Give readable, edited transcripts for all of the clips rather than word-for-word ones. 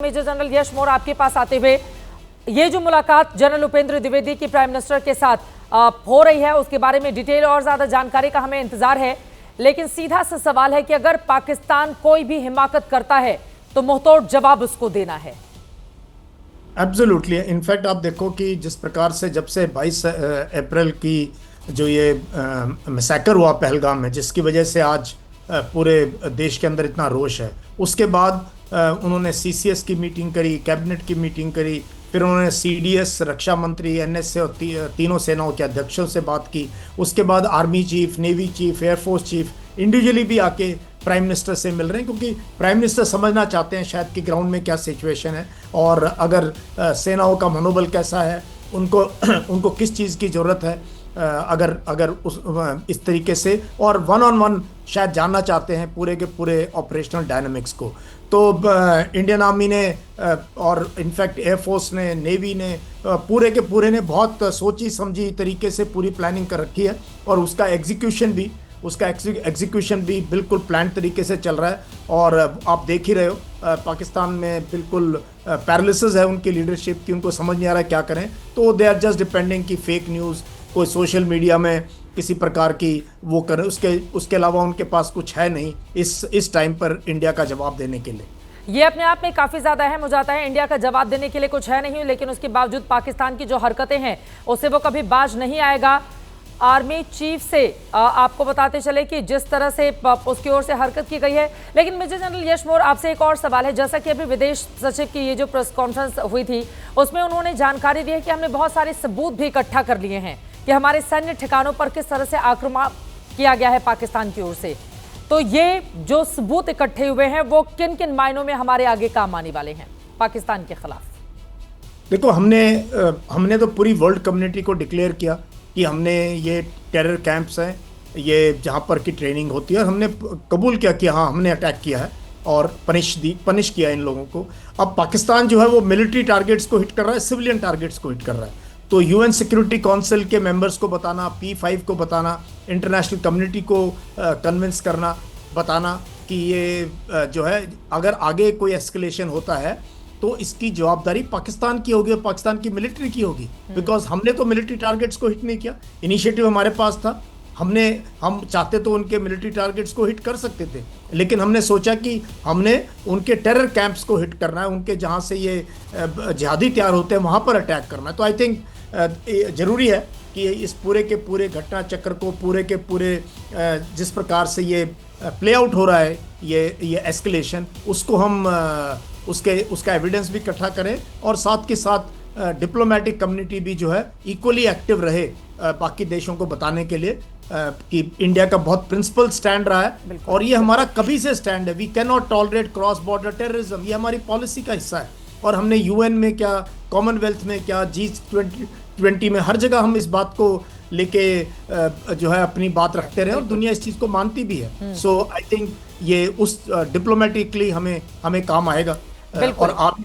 Major general यश मौर्य आपके पास आते हुए, ये जो मुलाकात जनरल उपेंद्र द्विवेदी की प्राइम मिनिस्टर के साथ हो रही है, उसके बारे में डिटेल और ज्यादा जानकारी का हमें इंतजार है। लेकिन सीधा सा सवाल है कि अगर पाकिस्तान कोई भी हिमाकत करता है तो मुंहतोड़ जवाब उसको देना है। एब्सोल्युटली। इनफैक्ट आप देखो कि जिस प्रकार से जब से 22 अप्रैल की जो ये मैसेकर हुआ पहलगाम में, जिसकी वजह से आज पूरे देश के अंदर इतना रोष है, उसके बाद उन्होंने सीसीएस की मीटिंग करी, कैबिनेट की मीटिंग करी, फिर उन्होंने सीडीएस, रक्षा मंत्री, एनएसए और तीनों सेनाओं के अध्यक्षों से बात की। उसके बाद army chief, navy chief, air force chief individually भी आके प्राइम मिनिस्टर से मिल रहे हैं, क्योंकि प्राइम मिनिस्टर समझना चाहते हैं शायद कि ग्राउंड में क्या सिचुएशन है और अगर सेनाओं का मनोबल कैसा है, उनको किस चीज़ की ज़रूरत है, अगर इस तरीके से, और वन ऑन वन शायद जानना चाहते हैं पूरे के पूरे ऑपरेशनल डायनामिक्स को। तो इंडियन आर्मी ने और इनफैक्ट एयरफोर्स ने, नेवी ने, पूरे के पूरे ने बहुत सोची समझी तरीके से पूरी प्लानिंग कर रखी है और उसका एग्जीक्यूशन भी बिल्कुल प्लान तरीके से चल रहा है। और आप देख ही रहे हो पाकिस्तान में बिल्कुल पैरालिसिस है उनकी लीडरशिप की, उनको समझ नहीं आ रहा है क्या करें। तो दे आर जस्ट डिपेंडिंग कि फेक न्यूज़, कोई सोशल मीडिया में किसी प्रकार की वो करें, उसके अलावा उनके पास कुछ है नहीं इस टाइम पर इंडिया का जवाब देने के लिए। ये अपने आप में काफी ज्यादा अहम हो जाता है। इंडिया का जवाब देने के लिए कुछ है नहीं, लेकिन उसके बावजूद पाकिस्तान की जो हरकतें हैं उससे वो कभी बाज नहीं आएगा। आर्मी चीफ से आपको बताते चले कि जिस तरह से उसकी ओर से हरकत की गई है। लेकिन मेजर जनरल यश मौर्य, आपसे एक और सवाल है। जैसा कि अभी विदेश सचिव की ये जो प्रेस कॉन्फ्रेंस हुई थी, उसमें उन्होंने जानकारी दी है कि हमने बहुत सारे सबूत भी इकट्ठा कर लिए हैं कि हमारे सैन्य ठिकानों पर किस तरह से आक्रमण किया गया है पाकिस्तान की ओर से। तो ये जो सबूत इकट्ठे हुए हैं वो किन किन मायनों में हमारे आगे काम आने वाले हैं पाकिस्तान के खिलाफ? देखो, हमने तो पूरी वर्ल्ड कम्युनिटी को डिक्लेयर किया कि हमने ये टेरर कैंप्स हैं, ये जहाँ पर की ट्रेनिंग होती है, और हमने कबूल किया कि हाँ हमने अटैक किया है और पनिश किया इन लोगों को। अब पाकिस्तान जो है वो मिलिट्री टारगेट्स को हिट कर रहा है, सिविलियन टारगेट्स को हिट कर रहा है। तो यूएन सिक्योरिटी काउंसिल के मेंबर्स को बताना, P5 को बताना, इंटरनेशनल कम्युनिटी को कन्विंस करना, बताना कि ये जो है अगर आगे कोई एस्केलेशन होता है तो इसकी जवाबदारी पाकिस्तान की होगी, पाकिस्तान की मिलिट्री की होगी। बिकॉज हमने तो मिलिट्री टारगेट्स को हिट नहीं किया, इनिशिएटिव हमारे पास था। हम चाहते तो उनके मिलिट्री टारगेट्स को हिट कर सकते थे, लेकिन हमने सोचा कि हमने उनके टेरर कैंप्स को हिट करना है, उनके जहाँ से ये जिहादी तैयार होते हैं वहाँ पर अटैक करना है। तो आई थिंक ज़रूरी है कि इस पूरे के पूरे घटना चक्र को, पूरे के पूरे जिस प्रकार से ये प्ले आउट हो रहा है, ये एस्केलेशन, उसको हम उसका एविडेंस भी इकट्ठा करें और साथ के साथ डिप्लोमेटिक कम्युनिटी भी जो है इक्वली एक्टिव रहे बाकी देशों को बताने के लिए कि इंडिया का बहुत प्रिंसिपल स्टैंड रहा है और ये हमारा कभी से स्टैंड है। We can not tolerate cross border terrorism, ये हमारी पॉलिसी का हिस्सा है। और हमने यूएन में क्या, कॉमनवेल्थ में क्या, G20 में, हर जगह हम इस बात को लेके जो है अपनी बात रखते रहे और दुनिया इस चीज़ को मानती भी है। सो आई थिंक ये उस डिप्लोमेटिकली हमें काम आएगा। और आप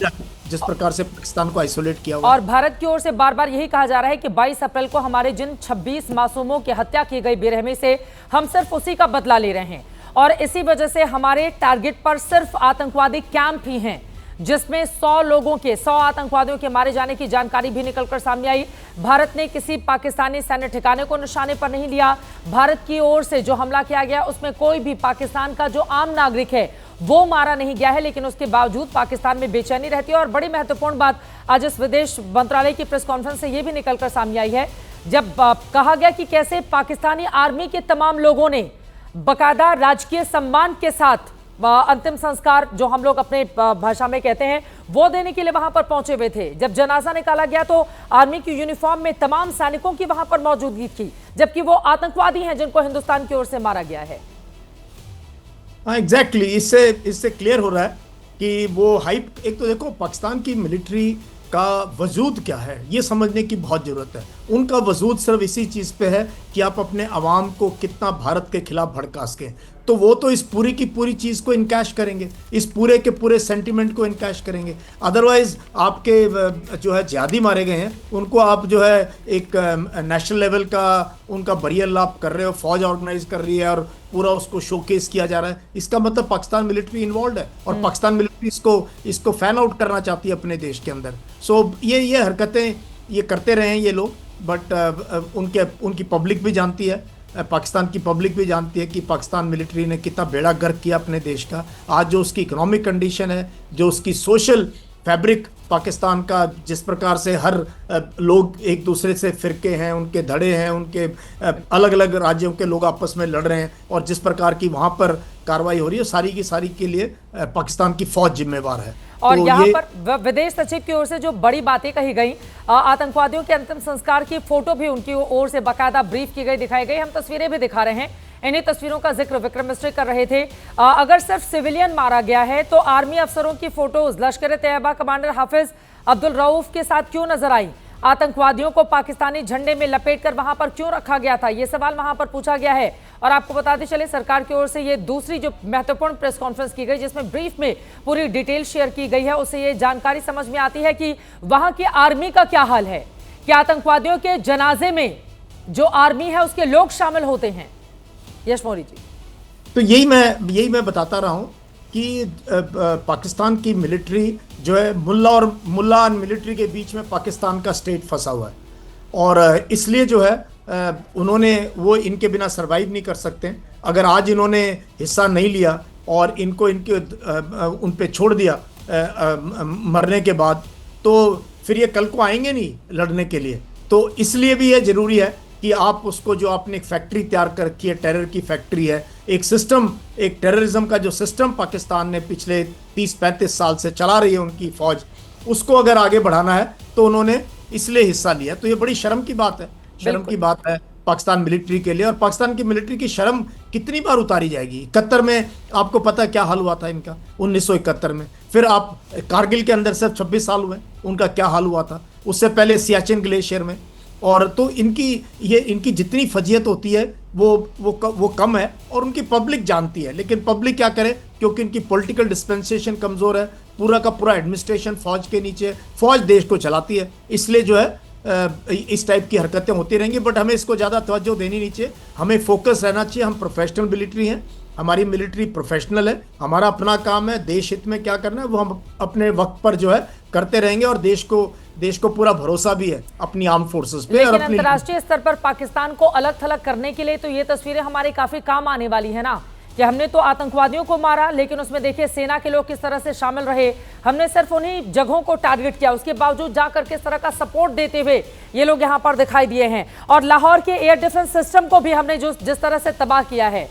जिस प्रकार से पाकिस्तान को आइसोलेट किया हुआ, और भारत की ओर से बार बार यही कहा जा रहा है कि 22 अप्रैल को हमारे जिन 26 मासूमों की हत्या की गई बेरहमी से, हम सिर्फ उसी का बदला ले रहे हैं और इसी वजह से हमारे टारगेट पर सिर्फ आतंकवादी कैंप ही हैं, जिसमें 100 आतंकवादियों के मारे जाने की जानकारी भी निकलकर सामने आई। भारत ने किसी पाकिस्तानी सैन्य ठिकाने को निशाने पर नहीं लिया। भारत की ओर से जो हमला किया गया उसमें कोई भी पाकिस्तान का जो आम नागरिक है वो मारा नहीं गया है, लेकिन उसके बावजूद पाकिस्तान में बेचैनी रहती है। और बड़ी महत्वपूर्ण बात आज इस विदेश मंत्रालय की प्रेस कॉन्फ्रेंस से यह भी निकलकर सामने आई है, जब कहा गया कि कैसे पाकिस्तानी आर्मी के तमाम लोगों ने बाकायदा राजकीय सम्मान के साथ अंतिम संस्कार, जो हम लोग अपने भाषा में कहते हैं, वो देने के लिए वहां पर पहुंचे हुए थे। जब जनाजा निकाला गया तो आर्मी की यूनिफॉर्म में तमाम सैनिकों की वहां पर मौजूदगी थी, जबकि वो आतंकवादी हैं जिनको हिंदुस्तान की ओर से मारा गया है। हाँ, एग्जैक्टली। इससे क्लियर हो रहा है कि वो हाइप, एक तो देखो पाकिस्तान की मिलिट्री का वजूद क्या है ये समझने की बहुत ज़रूरत है। उनका वजूद सिर्फ इसी चीज़ पे है कि आप अपने अवाम को कितना भारत के खिलाफ भड़का सकें। तो वो तो इस पूरी की पूरी चीज़ को इनकैश करेंगे, इस पूरे के पूरे सेंटिमेंट को इनकैश करेंगे। अदरवाइज आपके जो है जिहादी मारे गए हैं उनको आप जो है एक नेशनल लेवल का उनका बरियल आप कर रहे हो, फौज ऑर्गेनाइज कर रही है और पूरा उसको शोकेस किया जा रहा है। इसका मतलब पाकिस्तान मिलिट्री इन्वॉल्व है और पाकिस्तान मिलिट्री इसको फैन आउट करना चाहती है अपने देश के अंदर। सो ये हरकतें ये करते रहे हैं ये लोग, बट उनकी पब्लिक भी जानती है, पाकिस्तान की पब्लिक भी जानती है कि पाकिस्तान मिलिट्री ने कितना बेड़ा गर्क किया अपने देश का। आज जो उसकी इकोनॉमिक कंडीशन है, जो उसकी सोशल फैब्रिक पाकिस्तान का, जिस प्रकार से हर लोग एक दूसरे से फिरके हैं, उनके धड़े हैं, उनके अलग अलग राज्यों के लोग आपस में लड़ रहे हैं और जिस प्रकार की वहाँ पर कार्रवाई हो रही है, सारी की सारी के लिए पाकिस्तान की फौज जिम्मेवार है। और तो यहाँ पर विदेश सचिव की ओर से जो बड़ी बातें कही गई, आतंकवादियों के अंतिम संस्कार की फोटो भी उनकी ओर से बाकायदा ब्रीफ की गई, दिखाई गई। हम तस्वीरें भी दिखा रहे हैं। इन्हीं तस्वीरों का जिक्र विक्रम मिस्त्री कर रहे थे। अगर सिर्फ सिविलियन मारा गया है तो आर्मी अफसरों की फोटोज लश्कर तैयबा कमांडर हाफिज अब्दुल रऊफ के साथ क्यों नजर आई? आतंकवादियों को पाकिस्तानी झंडे में लपेटकर वहां पर क्यों रखा गया था? ये सवाल वहां पर पूछा गया है। और आपको बताते चले, सरकार की ओर से ये दूसरी जो महत्वपूर्ण प्रेस कॉन्फ्रेंस की गई जिसमें ब्रीफ में पूरी डिटेल शेयर की गई है, उससे ये जानकारी समझ में आती है कि वहां की आर्मी का क्या हाल है, कि आतंकवादियों के जनाजे में जो आर्मी है उसके लोग शामिल होते हैं। यश मौर्य जी, तो यही मैं बताता रहा हूं कि पाकिस्तान की मिलिट्री जो है मुल्ला और मिलिट्री के बीच में पाकिस्तान का स्टेट फंसा हुआ है और इसलिए जो है उन्होंने वो इनके बिना सरवाइव नहीं कर सकते। अगर आज इन्होंने हिस्सा नहीं लिया और उन पे छोड़ दिया मरने के बाद, तो फिर ये कल को आएंगे नहीं लड़ने के लिए। तो इसलिए भी ये ज़रूरी है कि आप उसको, जो आपने एक फैक्ट्री तैयार कर रखी है, टेरर की फैक्ट्री है, एक सिस्टम, एक टेररिज्म का जो सिस्टम पाकिस्तान ने पिछले 30-35 साल से चला रही है उनकी फौज, उसको अगर आगे बढ़ाना है तो उन्होंने इसलिए हिस्सा लिया। तो ये बड़ी शर्म की बात है, शर्म की बात है पाकिस्तान मिलिट्री के लिए। और पाकिस्तान की मिलिट्री की शर्म कितनी बार उतारी जाएगी? 71 में आपको पता है क्या हाल हुआ था इनका, 1971 में। फिर आप कारगिल के अंदर सिर्फ 26 साल हुए, उनका क्या हाल हुआ था? उससे पहले सियाचिन ग्लेशियर में। और तो इनकी जितनी फजीयत होती है वो कम है और उनकी पब्लिक जानती है। लेकिन पब्लिक क्या करे, क्योंकि इनकी पॉलिटिकल डिस्पेंसेशन कमज़ोर है, पूरा का पूरा एडमिनिस्ट्रेशन फौज के नीचे, फौज देश को चलाती है, इसलिए जो है इस टाइप की हरकतें होती रहेंगी। बट हमें इसको ज़्यादा तवज्जो देनी नहीं चाहिए, हमें फोकस रहना चाहिए। हम प्रोफेशनल मिलिट्री हैं, हमारी मिलिट्री प्रोफेशनल है, हमारा अपना काम है, देश हित में क्या करना है वो हम अपने वक्त पर जो है करते रहेंगे। और देश को पूरा भरोसा भी है अपनी आर्म फोर्सेस पे। लेकिन अंतर्राष्ट्रीय स्तर पर पाकिस्तान को अलग थलग करने के लिए तो ये तस्वीरें हमारे काफी काम आने वाली है ना, कि हमने तो आतंकवादियों को मारा, लेकिन उसमें देखिए सेना के लोग किस तरह से शामिल रहे। हमने सिर्फ उन्हीं जगहों को टारगेट किया, उसके बावजूद जाकर किस तरह का सपोर्ट देते हुए ये लोग यहाँ पर दिखाई दिए हैं। और लाहौर के एयर डिफेंस सिस्टम को भी हमने जिस तरह से तबाह किया है,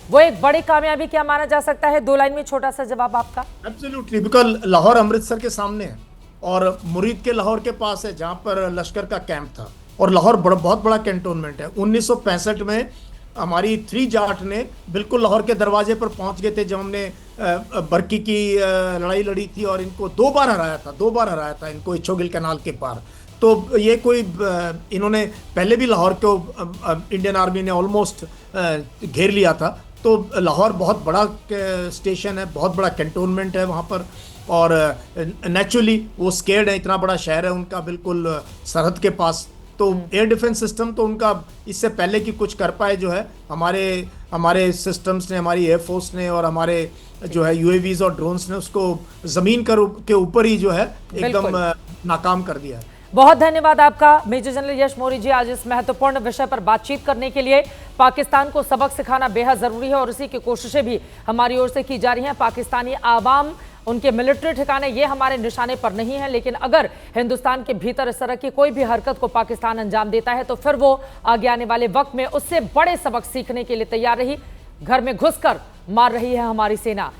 वो एक बड़ी कामयाबी क्या माना जा सकता है? 2 लाइन में छोटा सा जवाब आपका। एब्सोल्युटली, बिकॉज लाहौर अमृतसर के सामने है और मुरीद के लाहौर के पास है, जहाँ पर लश्कर का कैंप था। और लाहौर बहुत बड़ा कैंटोनमेंट है। 1965 में हमारी 3 जाट ने बिल्कुल लाहौर के दरवाजे पर पहुंच गए थे, जब हमने बरकी की लड़ाई लड़ी थी और इनको 2 बार हराया था इनको इच्छोगिल कैनाल के पार। तो ये कोई इन्होंने पहले भी लाहौर को इंडियन आर्मी ने ऑलमोस्ट घेर लिया था। तो लाहौर बहुत बड़ा स्टेशन है, बहुत बड़ा कैंटोनमेंट है वहाँ पर। और नेचुरली वो स्केर्ड है, इतना बड़ा शहर है उनका बिल्कुल सरहद के पास। तो एयर डिफेंस सिस्टम तो उनका इससे पहले कि कुछ कर पाए जो है हमारे सिस्टम्स ने, हमारी एयरफोर्स ने और हमारे जो है यूएवीज और ड्रोन्स ने उसको ज़मीन के ऊपर ही जो है एकदम नाकाम कर दिया है। बहुत धन्यवाद आपका मेजर जनरल यश मौर्य जी, आज इस महत्वपूर्ण विषय पर बातचीत करने के लिए। पाकिस्तान को सबक सिखाना बेहद जरूरी है और इसी की कोशिशें भी हमारी ओर से की जा रही हैं। पाकिस्तानी आवाम, उनके मिलिट्री ठिकाने ये हमारे निशाने पर नहीं है, लेकिन अगर हिंदुस्तान के भीतर इस तरह की कोई भी हरकत को पाकिस्तान अंजाम देता है तो फिर वो आगे आने वाले वक्त में उससे बड़े सबक सीखने के लिए तैयार रही। घर में घुसकर मार रही है हमारी सेना।